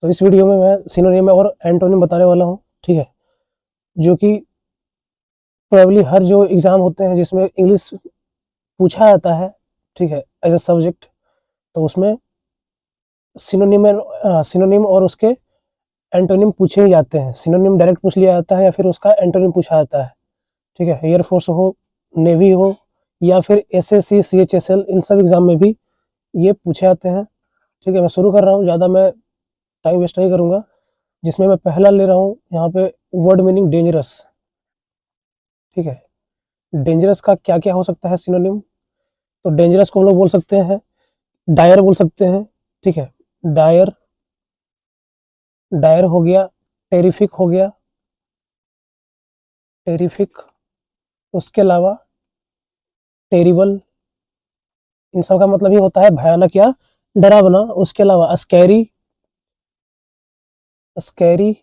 तो इस वीडियो में मैं सिनोनिम और एंटोनिम बताने वाला हूँ, ठीक है, जो कि प्रोबेबली हर जो एग्ज़ाम होते हैं जिसमें इंग्लिश पूछा जाता है, ठीक है, एज अ सब्जेक्ट, तो उसमें सिनोनिम और उसके एंटोनिम पूछे ही जाते हैं। सिनोनिम डायरेक्ट पूछ लिया जाता है या फिर उसका एंटोनिम पूछा जाता है, ठीक है। एयरफोर्स हो, नेवी हो या फिर एसएससी, सीएचएसएल, इन सब एग्ज़ाम में भी ये पूछे जाते हैं, ठीक है। मैं शुरू कर रहा हूँ, ज़्यादा मैं टाइम वेस्ट नहीं करूँगा। जिसमें मैं पहला ले रहा हूँ यहाँ पे वर्ड मीनिंग डेंजरस, ठीक है। डेंजरस का क्या क्या हो सकता है सिनोनिम? तो डेंजरस को हम लोग बोल सकते हैं डायर, बोल सकते हैं, ठीक है। डायर, डायर हो गया, टेरिफिक हो गया, टेरिफिक। उसके अलावा टेरिबल, इन सब का मतलब ये होता है भयानक या डरावना। उसके अलावा scary, scary,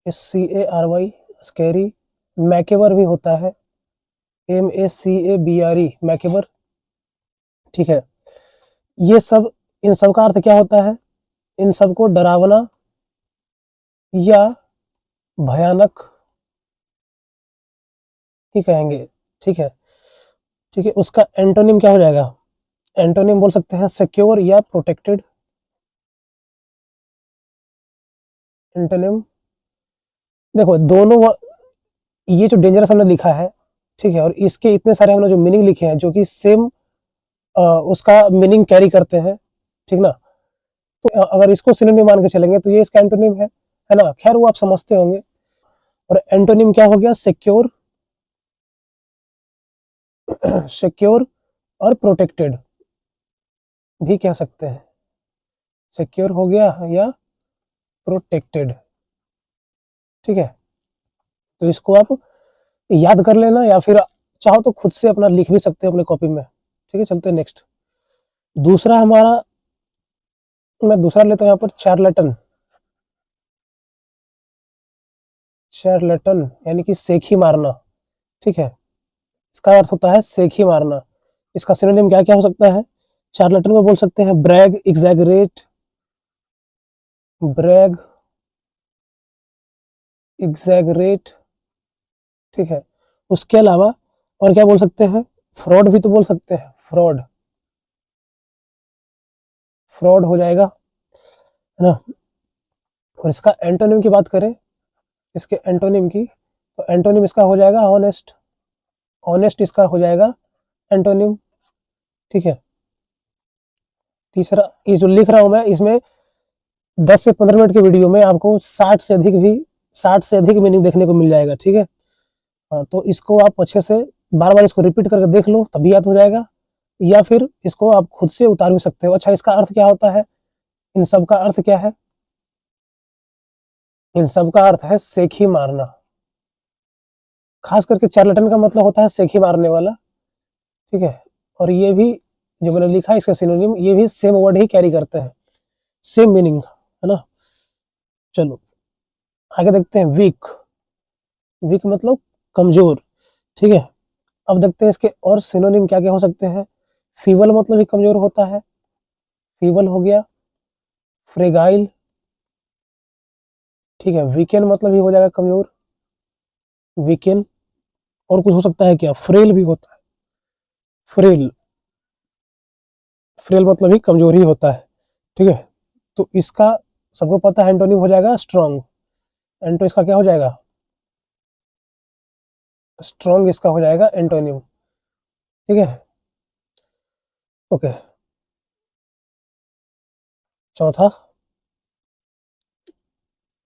SCARY, scary. Macabre भी होता है, MACABRE, मैकेबर, ठीक है। ये सब, इन सब का अर्थ क्या होता है? इन सबको डरावना या भयानक ही कहेंगे, ठीक है, ठीक है। उसका एंटोनिम क्या हो जाएगा? एंटोनिम बोल सकते हैं सिक्योर या प्रोटेक्टेड। एंटोनिम, देखो दोनों ये जो डेंजरस हमने लिखा है, ठीक है, और इसके इतने सारे हमने जो मीनिंग लिखे हैं जो कि सेम उसका मीनिंग कैरी करते हैं, ठीक ना। तो अगर इसको सिनोनिम मान के चलेंगे तो ये इसका एंटोनिम है ना। खैर वो आप समझते होंगे। और एंटोनिम क्या हो गया? सिक्योर, सिक्योर और प्रोटेक्टेड भी कह सकते हैं। सिक्योर हो गया या प्रोटेक्टेड, ठीक है। तो इसको आप याद कर लेना या फिर चाहो तो खुद से अपना लिख भी सकते हो अपने कॉपी में, ठीक है। चलते हैं नेक्स्ट। दूसरा हमारा, मैं दूसरा लेता हूँ यहाँ पर चार्लेटन। चार्लेटन यानी कि सेखी मारना, ठीक है। इसका अर्थ होता है सेखी मारना। इसका सिनोनिम क्या क्या हो सकता है? चार्लेटन को बोल सकते हैं ब्रैग, एग्जैगरेट, ब्रैग, एग्जैगरेट, ठीक है। उसके अलावा और क्या बोल सकते हैं? फ्रॉड भी तो बोल सकते हैं, फ्रॉड, फ्रॉड हो जाएगा, है ना। और इसका एंटोनिम की बात करें, इसके एंटोनिम की, तो एंटोनिम इसका हो जाएगा ऑनेस्ट, ऑनेस्ट इसका हो जाएगा एंटोनिम, ठीक है। तीसरा, ये जो लिख रहा हूं मैं, इसमें 10 से 15 मिनट के वीडियो में आपको 60 से अधिक मीनिंग देखने को मिल जाएगा, ठीक है। हाँ, तो इसको आप अच्छे से बार बार इसको रिपीट करके देख लो, तभी याद हो जाएगा। या फिर इसको आप खुद से उतार भी सकते हो। अच्छा, इसका अर्थ क्या होता है? इन सब का अर्थ क्या है? इन सब का अर्थ है सेखी मारना। खास करके चार्लेटन का मतलब होता है सेखी मारने वाला, ठीक है। और ये भी जो मैंने लिखा है इसका सिनोनिम, ये भी सेम वर्ड ही कैरी करते हैं, सेम मीनिंग, है ना। चलो आगे देखते हैं। वीक, वीक मतलब कमजोर, ठीक है। अब देखते हैं इसके और सिनोनिम क्या क्या हो सकते हैं। फीबल मतलब ही कमजोर होता है, फीबल हो गया। फ्रेगाइल, ठीक है। वीकेंड मतलब ही हो जाएगा कमजोर, वीकेंड। और कुछ हो सकता है क्या? फ्रेल भी होता है, फ्रेल, फ्रेल मतलब ही कमजोर ही होता है, ठीक है। तो इसका सबको पता है एंटोनिम हो जाएगा स्ट्रॉन्ग। एंटो इसका क्या हो जाएगा? स्ट्रॉन्ग इसका हो जाएगा एंटोनिम, ठीक है। ओके, चौथा।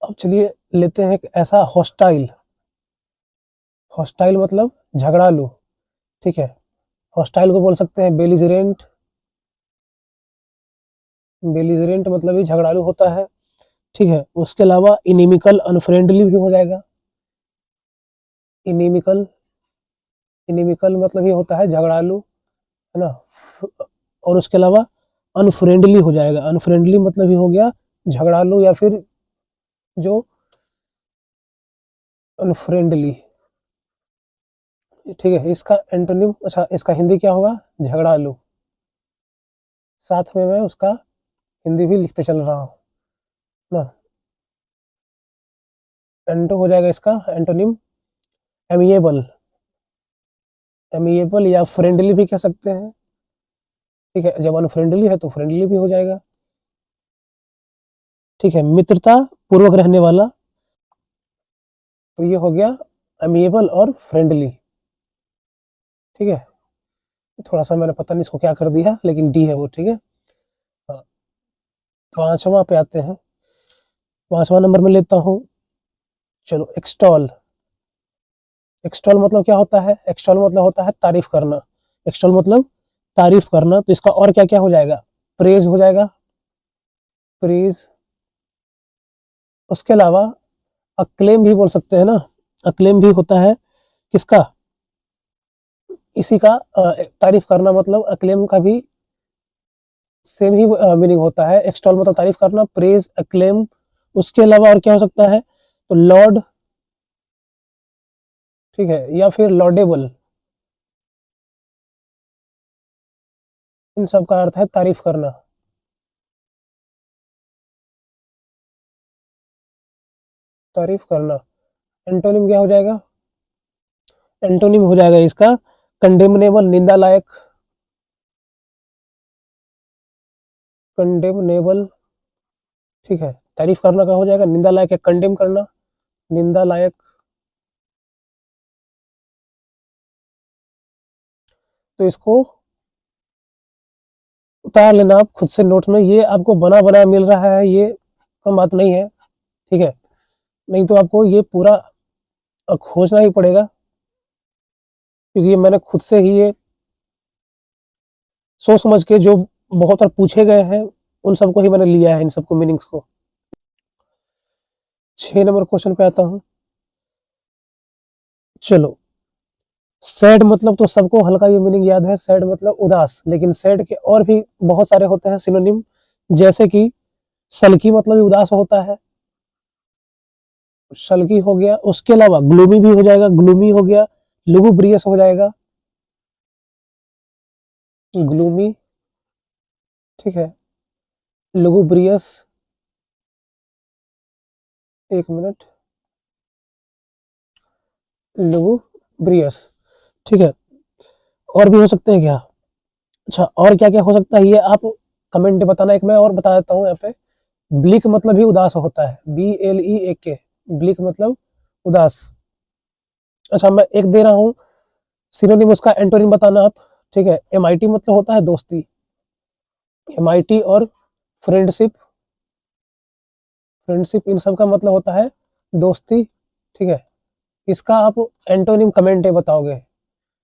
अब चलिए लेते हैं एक ऐसा हॉस्टाइल। हॉस्टाइल मतलब झगड़ालू, ठीक है। हॉस्टाइल को बोल सकते हैं बेलिजरेंट, बेलिजरेंट मतलब ही झगड़ालू होता है, ठीक है। उसके अलावा इनिमिकल, अनफ्रेंडली भी हो जाएगा। इनिमिकल, इनिमिकल मतलब ये होता है झगड़ालू, है ना। और उसके अलावा अनफ्रेंडली हो जाएगा। अनफ्रेंडली मतलब ये हो गया झगड़ालू या फिर जो अनफ्रेंडली, ठीक है। इसका एंटोनिम, अच्छा इसका हिंदी क्या होगा? झगड़ालू। साथ में मैं उसका हिंदी भी लिखते चल रहा हूँ, ना। एंटो हो जाएगा इसका एंटोनिम एमिएबल, एमिएबल या फ्रेंडली भी कह सकते हैं। ठीक है, जब अनफ्रेंडली है तो फ्रेंडली भी हो जाएगा। ठीक है, मित्रता पूर्वक रहने वाला, तो ये हो गया अमिएबल और फ्रेंडली। ठीक है, थोड़ा सा मैंने पता नहीं इसको क्या कर दिया, लेकिन डी है वो। ठीक है, हाँ, पांचवा पे आते हैं। पांचवा नंबर में लेता हूँ, चलो एक्सटॉल। एक्सटॉल मतलब क्या होता है? एक्सटॉल मतलब होता है तारीफ करना। एक्सटॉल मतलब तारीफ करना, तो इसका और क्या क्या हो जाएगा? प्रेज हो जाएगा, प्रेज। उसके अलावा अक्लेम भी बोल सकते हैं ना, अक्लेम भी होता है किसका? इसी का तारीफ करना, मतलब अक्लेम का भी सेम ही मीनिंग होता है। एक्सटॉल मतलब तारीफ करना, प्रेज, अक्लेम। उसके अलावा और क्या हो सकता है? तो लॉर्ड, ठीक है, या फिर लॉर्डेबल। इन सब का अर्थ है तारीफ करना। तारीफ करना। एंटोनिम क्या हो जाएगा? एंटोनिम हो जाएगा इसका कंडेमनेबल, निंदा लायक। कंडेमनेबल, ठीक है, तारीफ करना का हो जाएगा निंदा लायक या कंडेम करना, निंदा लायक। तो इसको उतार लेना आप खुद से नोट्स में, ये आपको बना बनाया मिल रहा है, ये कम बात नहीं है। ठीक है, नहीं तो आपको ये पूरा खोजना ही पड़ेगा, क्योंकि ये मैंने खुद से ही ये सोच समझ के जो बहुत बार पूछे गए हैं उन सबको ही मैंने लिया है, इन सबको मीनिंग्स को। 6 नंबर क्वेश्चन पे आता हूँ। चलो, सैड मतलब तो सबको हल्का ये मीनिंग याद है, सैड मतलब उदास, लेकिन सैड के और भी बहुत सारे होते हैं सिनोनिम, जैसे कि सल्की मतलब भी उदास होता है, सल्की हो गया। उसके अलावा ग्लूमी भी हो जाएगा, ग्लूमी हो गया। लुगुब्रियस हो जाएगा, ग्लूमी। ठीक है, लुगुब्रियस, एक मिनट, लुगुब्रियस। ठीक है, और भी हो सकते हैं क्या? अच्छा, और क्या क्या हो सकता है ये आप कमेंट में बताना। एक मैं और बता देता हूँ यहाँ पे, ब्लिक मतलब भी उदास होता है, BLEAK, ब्लिक मतलब उदास। अच्छा, मैं एक दे रहा हूँ सिनोनिम, उसका एंटोनिम बताना आप। ठीक है, MIT मतलब होता है दोस्ती, MIT और फ्रेंडशिप, फ्रेंडशिप इन सब का मतलब होता है दोस्ती। ठीक है, इसका आप एंटोनिम कमेंट में बताओगे।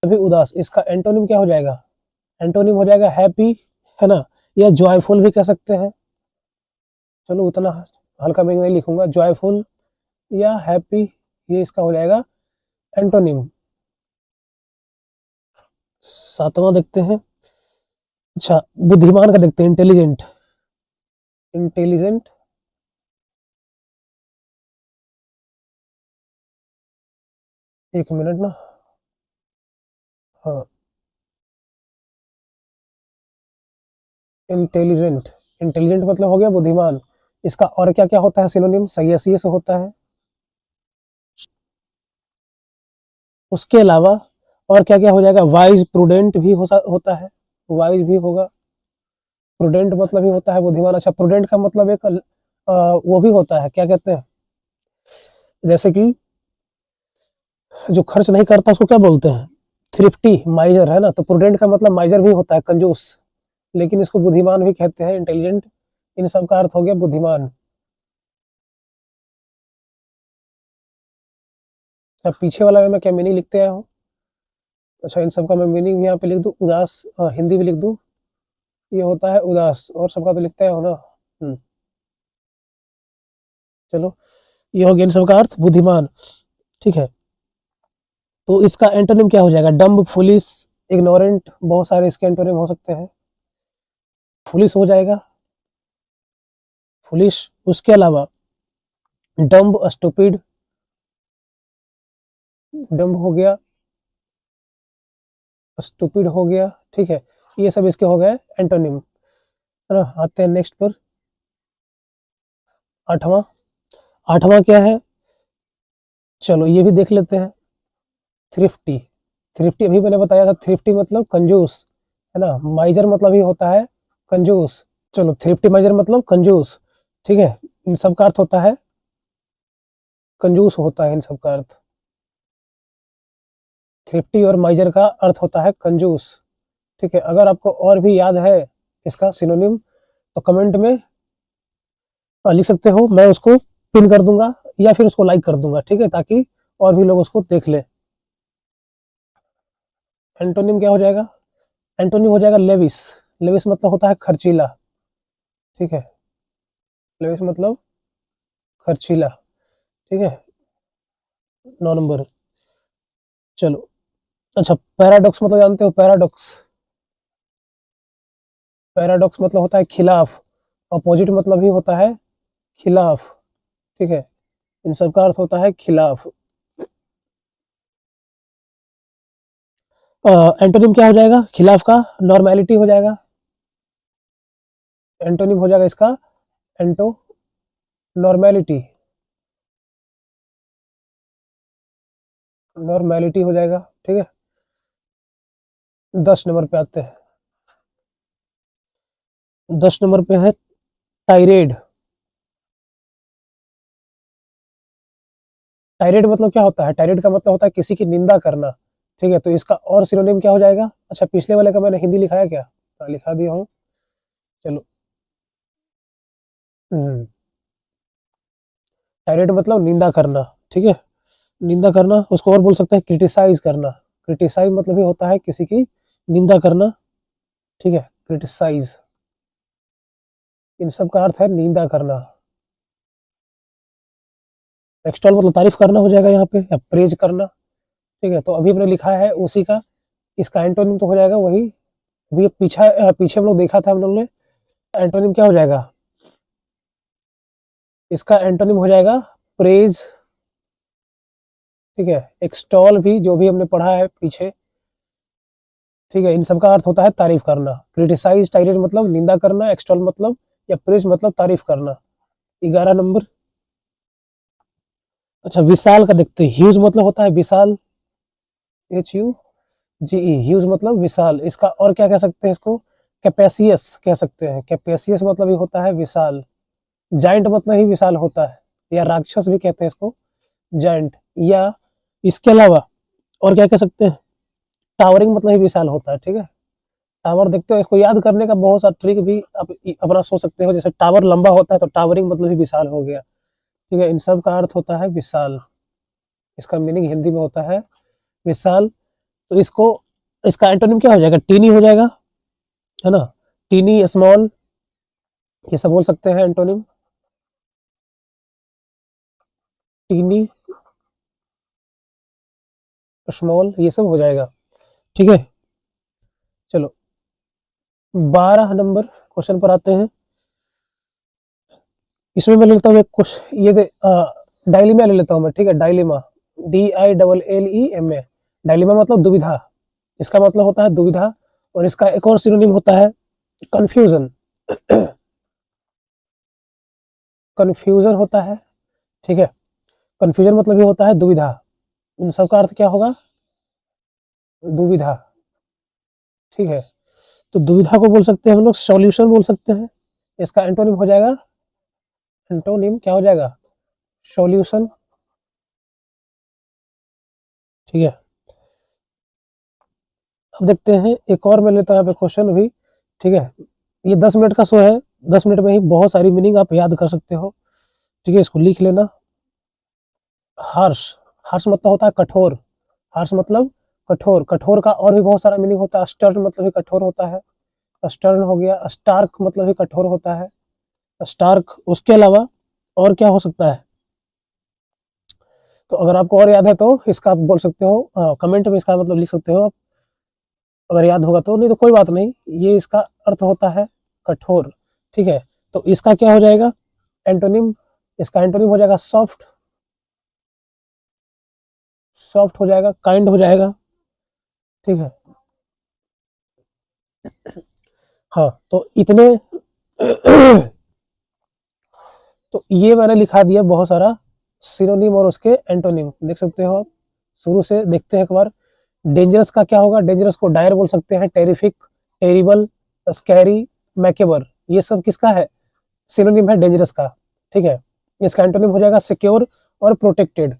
अभी उदास, इसका एंटोनिम क्या हो जाएगा? एंटोनिम हो जाएगा हैप्पी, है ना, या जॉयफुल भी कह सकते हैं। चलो, उतना हल्का मैं नहीं लिखूंगा, जॉयफुल या हैप्पी, ये इसका हो जाएगा एंटोनिम। सातवां देखते हैं। अच्छा, बुद्धिमान का देखते हैं, इंटेलिजेंट। इंटेलिजेंट, एक मिनट ना, हाँ, इंटेलिजेंट, इंटेलिजेंट मतलब हो गया बुद्धिमान। इसका और क्या क्या होता है सिनोनिम? सयसियस से होता है। उसके अलावा और क्या क्या हो जाएगा? वाइज, प्रूडेंट भी होता है, वाइज भी होगा। प्रूडेंट मतलब ही होता है बुद्धिमान। अच्छा, प्रूडेंट का मतलब एक वो भी होता है, क्या कहते हैं, जैसे कि जो खर्च नहीं करता उसको क्या बोलते हैं? थ्रिफ्टी, माइजर, है ना। तो प्रूडेंट का मतलब माइजर भी होता है, कंजूस, लेकिन इसको बुद्धिमान भी कहते हैं, इंटेलिजेंट। इन सब का अर्थ हो गया बुद्धिमान। अब पीछे वाला में मैं क्या मीनिंग लिखते आया हूँ? अच्छा, इन सब का मैं मीनिंग भी यहाँ पे लिख दूँ, उदास, हिंदी भी लिख दूँ, ये होता है उदास, और सबका तो लिखते हो ना। चलो, ये हो गया इन सबका अर्थ बुद्धिमान। ठीक है, तो इसका एंटोनिम क्या हो जाएगा? डम्ब, फुलिस, इग्नोरेंट, बहुत सारे इसके एंटोनिम हो सकते हैं। फुलिस हो जाएगा, फुलिश। उसके अलावा डम्ब, स्टूपिड, डम्ब हो गया, स्टूपिड हो गया। ठीक है, ये सब इसके हो गए एंटोनिम, है ना। आते हैं नेक्स्ट पर। आठवां, आठवां क्या है, चलो ये भी देख लेते हैं। थ्रिफ्टी, थ्रिफ्टी अभी मैंने बताया था, थ्रिफ्टी मतलब कंजूस, है ना, माइजर मतलब ही होता है कंजूस। चलो थ्रिफ्टी माइजर मतलब कंजूस, ठीक है, इन सब का अर्थ होता है कंजूस होता है इन सब का अर्थ। थ्रिफ्टी और माइजर का अर्थ होता है कंजूस, ठीक है। अगर आपको और भी याद है इसका सिनोनिम तो कमेंट में लिख सकते हो, मैं उसको पिन कर दूंगा या फिर उसको लाइक कर दूंगा, ठीक है, ताकि और भी लोग उसको देख ले। एंटोनिम क्या हो जाएगा, एंटोनिम हो जाएगा लेविस, लेविस मतलब होता है खर्चीला, ठीक है, लेविस मतलब खर्चीला, ठीक है, 9 नंबर। चलो अच्छा, पैराडॉक्स मतलब जानते हो, पैराडॉक्स, पैराडॉक्स मतलब होता है खिलाफ, अपोजिट मतलब ही होता है खिलाफ, ठीक है, इन सब का अर्थ होता है खिलाफ। एंटोनिम क्या हो जाएगा खिलाफ का, नॉर्मेलिटी हो जाएगा, एंटोनिम हो जाएगा इसका एंटो नॉर्मेलिटी, नॉर्मेलिटी हो जाएगा, ठीक है। 10 नंबर पे आते हैं, 10 नंबर पे है टायरेड। टायरेड मतलब क्या होता है, टायरेड का मतलब होता है किसी की निंदा करना, ठीक है, तो इसका और सिनोनिम क्या हो जाएगा, अच्छा पिछले वाले का मैंने हिंदी लिखाया क्या, हाँ, लिखा दिया हूँ, चलो। टायरेड मतलब निंदा करना, ठीक है, निंदा करना, उसको और बोल सकते हैं क्रिटिसाइज करना, क्रिटिसाइज मतलब ही होता है किसी की निंदा करना, ठीक है, क्रिटिसाइज, इन सब का अर्थ है निंदा करना। एक्सटॉल मतलब तारीफ करना हो जाएगा यहाँ पे, या प्रेज करना, ठीक है, तो अभी हमने लिखा है उसी का, इसका एंटोनिम तो हो जाएगा वही, अभी पीछे पीछे हम लोग देखा था हम लोग ने, एंटोनिम क्या हो जाएगा, इसका एंटोनिम हो जाएगा प्रेज, ठीक है, एक्सटॉल भी जो भी हमने पढ़ा है पीछे, ठीक है, इन सब का अर्थ होता है तारीफ करना, क्रिटिसाइज टाइरेट मतलब निंदा करना, एक्सटॉल मतलब या प्रेज मतलब तारीफ करना। 11 नंबर, अच्छा विशाल का देखते हैं, ह्यूज मतलब होता है विशाल, HUGE, ह्यूज मतलब विशाल, इसका और क्या कह सकते हैं इसको, कैपेसियस कह सकते हैं, कैपेसियस मतलब ये होता है विशाल, जाइंट मतलब ही विशाल होता है, या राक्षस भी कहते हैं इसको, जाइंट, या इसके अलावा और क्या कह सकते हैं, टावरिंग मतलब ही विशाल होता है, ठीक है। टावर देखते हो, इसको याद करने का बहुत सा ट्रिक भी आप अपना सोच सकते हो, जैसे टावर लंबा होता है तो टावरिंग मतलब ही विशाल हो गया, ठीक है, इन सब का अर्थ होता है विशाल, इसका मीनिंग हिंदी में होता है विशाल। तो इसको, इसका एंटोनिम क्या हो जाएगा, टीनी हो जाएगा, है ना, टीनी, स्मॉल, ये सब बोल सकते हैं एंटोनिम, टीनी, स्मॉल, ये सब हो जाएगा, ठीक है। चलो 12 नंबर क्वेश्चन पर आते हैं, इसमें मैं लेता हूँ कुछ ये डायलिमा ले लेता हूँ मैं, ठीक है, डायलिमा, DILLEMA, डायलिमा मतलब दुविधा, इसका मतलब होता है दुविधा, और इसका एक और सिनोनिम होता है कंफ्यूजन, कंफ्यूजन होता है, ठीक है, कंफ्यूजन मतलब ये होता है दुविधा, इन सब का अर्थ क्या होगा, दुविधा, ठीक है, तो दुविधा को बोल सकते हैं हम लोग सॉल्यूशन बोल सकते हैं, इसका एंटोनिम हो जाएगा, एंटोनिम क्या हो जाएगा, सॉल्यूशन, ठीक है। अब देखते हैं एक और मैं लेता हूँ यहाँ पे क्वेश्चन भी, ठीक है, ये 10 मिनट का शो है, 10 मिनट में ही बहुत सारी मीनिंग आप याद कर सकते हो, ठीक है, इसको लिख लेना। हार्श, हार्श मतलब होता है कठोर, हार्श मतलब कठोर, कठोर का और भी बहुत सारा मीनिंग होता है, स्टर्न मतलब भी कठोर होता है, स्टर्न हो गया, स्टार्क मतलब भी कठोर होता है, स्टार्क, उसके अलावा और क्या हो सकता है, तो अगर आपको और याद है तो इसका आप बोल सकते हो, कमेंट में इसका मतलब लिख सकते हो आप, अगर याद होगा तो, नहीं तो कोई बात नहीं, ये इसका अर्थ होता है कठोर, ठीक है, तो इसका क्या हो जाएगा एंटोनिम, इसका एंटोनिम हो जाएगा सॉफ्ट, सॉफ्ट हो जाएगा, काइंड हो जाएगा, ठीक है। हाँ तो इतने तो ये मैंने लिखा दिया बहुत सारा सिनोनिम और उसके एंटोनिम, देख सकते हो आप। शुरू से देखते हैं एक बार। डेंजरस का क्या होगा? डेंजरस को डायर बोल सकते हैं, टेरिफिक, टेरिबल, स्कैरी, मैकेबर, ये सब किसका है? सिनोनिम है डेंजरस का। ठीक है, इसका एंटोनिम हो जाएगा सिक्योर और प्रोटेक्टेड।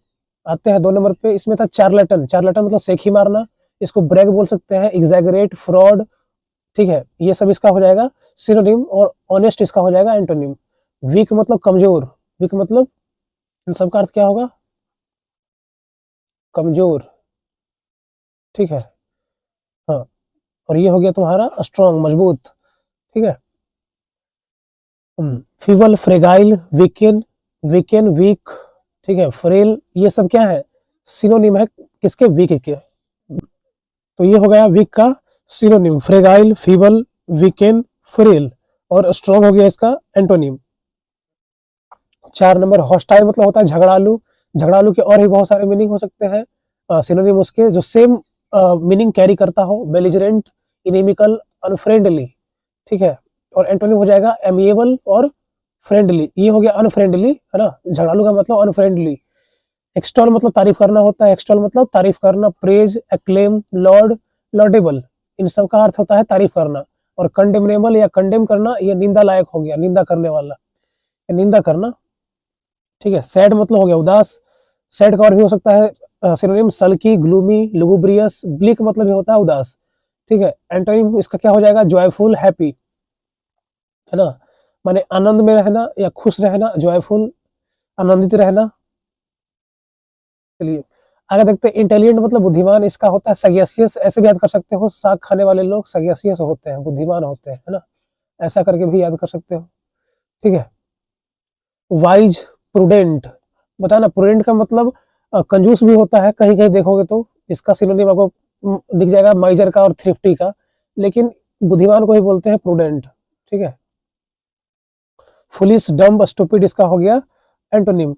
आते हैं 2 नंबर पे, इसमें था चार्लेटन। चार्लेटन मतलब सेखी मारना, इसको ब्रैग बोल सकते हैं, एग्जैगरेट, फ्रॉड। ठीक है, ये सब इसका हो जाएगा सिनोनिम, और ऑनेस्ट इसका हो जाएगा एंटोनिम। वीक मतलब कमजोर, वीक मतलब इन सब का अर्थ क्या होगा? कमजोर। ठीक है, हाँ। और ये हो गया तुम्हारा स्ट्रॉन्ग, मजबूत। ठीक है, feeble, fragile, weaken, weaken, weak. ठीक है, फ्रेल, ये सब क्या है? सिनोनिम है किसके? वीक के। तो ये हो गया वीक का synonym, fragile, feeble, weaken, frail. और स्ट्रॉन्ग हो गया इसका एंटोनिम। 4 नंबर, हॉस्टाइल मतलब होता है झगड़ालू। झगड़ालू के और भी बहुत सारे मीनिंग हो सकते हैं, सिनोनिम उसके जो सेम मीनिंग कैरी करता हो। Belligerent, inimical, unfriendly. ठीक है, और एंटोनिम हो जाएगा एमिएबल और फ्रेंडली। ये हो गया अनफ्रेंडली, है ना, झगड़ालू का मतलब अनफ्रेंडली। एक्सटॉल मतलब तारीफ करना होता है, एक्सटॉल मतलब तारीफ करना। प्रेज, एक्लेम, लॉर्ड, लॉर्डेबल, इन सब का अर्थ होता है तारीफ करना। और कंडेमनेबल या कंडेम करना, ये निंदा लायक हो गया, निंदा करने वाला, निंदा करना। ठीक है, सैड मतलब हो गया उदास। सैड का और भी हो सकता है सिनोनिम सल्की, ग्लूमी, लुगुब्रियस। ब्लिक मतलब ये होता है उदास। ठीक है, एंटोनिम इसका क्या हो जाएगा? जॉयफुल, हैप्पी, है ना, माने आनंद में रहना या खुश रहना, जॉयफुल, आनंदित रहना। चलिए आगे देखते हैं। इंटेलिजेंट मतलब बुद्धिमान, इसका होता है सगेसियस, ऐसे भी याद कर सकते हो, साग खाने वाले लोग सगेसियस होते हैं, बुद्धिमान होते हैं, है ना, ऐसा करके भी याद कर सकते हो। ठीक है, वाइज, प्रूडेंट, बताना। प्रूडेंट का मतलब कंजूस भी होता है, कहीं कहीं देखोगे तो इसका सिनोनिम आपको दिख जाएगा माइजर का और थ्रिफ्टी का, लेकिन बुद्धिमान को ही बोलते हैं प्रूडेंट। ठीक है, फुलिस, डम्ब, स्टूपिड, इसका हो गया एंटोनिम।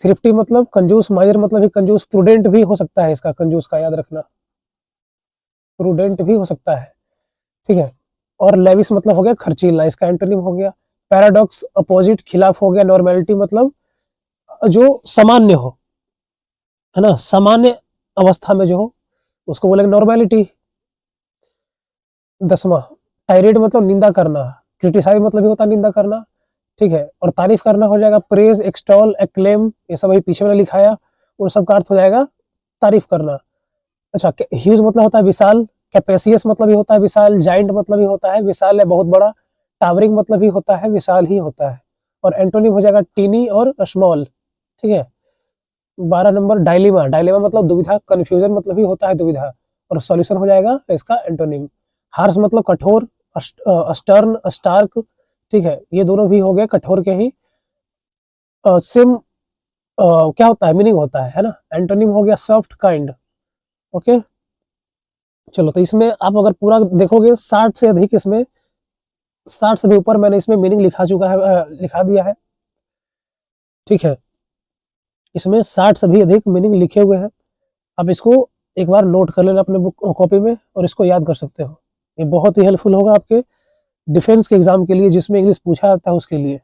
थ्रिफ्टी मतलब कंजूस, माइजर मतलब ही कंजूस, प्रूडेंट भी हो सकता है इसका, कंजूस का याद रखना, प्रूडेंट भी हो सकता है। ठीक है, और लेविस मतलब हो गया खर्चीला, इसका एंटोनिम हो गया। पैराडॉक्स, अपोजिट, खिलाफ हो गया। नॉर्मेलिटी मतलब जो सामान्य हो, है ना, सामान्य अवस्था में जो हो उसको बोलेंगे नॉर्मेलिटी। 10वां, टायरेट मतलब निंदा करना। क्रिटिसाइज मतलब भी होता है निंदा करना। ठीक है, और तारीफ करना हो जाएगा प्रेज, एक्सटॉल, एक्लेम, ये सब अभी पीछे मैंने लिखाया, उन सब का अर्थ हो जाएगा तारीफ करना। अच्छा, ह्यूज मतलब होता है विशाल। कैपेसियस मतलब भी होता है विशाल। जाइंट मतलब भी होता है विशाल या बहुत बड़ा। टावरिंग मतलब भी होता है विशाल ही होता है। और एंटोनिम हो जाएगा टीनी और स्मॉल। ठीक है, 12 नंबर, डायलेमा। डायलेमा मतलब दुविधा, कंफ्यूजन मतलब भी होता है दुविधा। और सॉल्यूशन हो जाएगा इसका एंटोनिम। हार्श मतलब कठोर, स्टर्न, स्टार्क। ठीक है, ये दोनों भी हो गए कठोर के ही। सेम क्या होता है, मीनिंग होता है ना। एंटोनिम हो गया सॉफ्ट, काइंड। ओके, चलो तो इसमें आप अगर पूरा देखोगे 60 से अधिक, इसमें 60 से भी ऊपर मैंने इसमें मीनिंग लिखा चुका है, लिखा दिया है। ठीक है, इसमें 60 से भी अधिक मीनिंग लिखे हुए हैं। आप इसको एक बार नोट कर लेना अपने बुक कॉपी में, और इसको याद कर सकते हो। ये बहुत ही हेल्पफुल होगा आपके डिफेंस के एग्जाम के लिए, जिसमें इंग्लिश पूछा जाता है उसके लिए।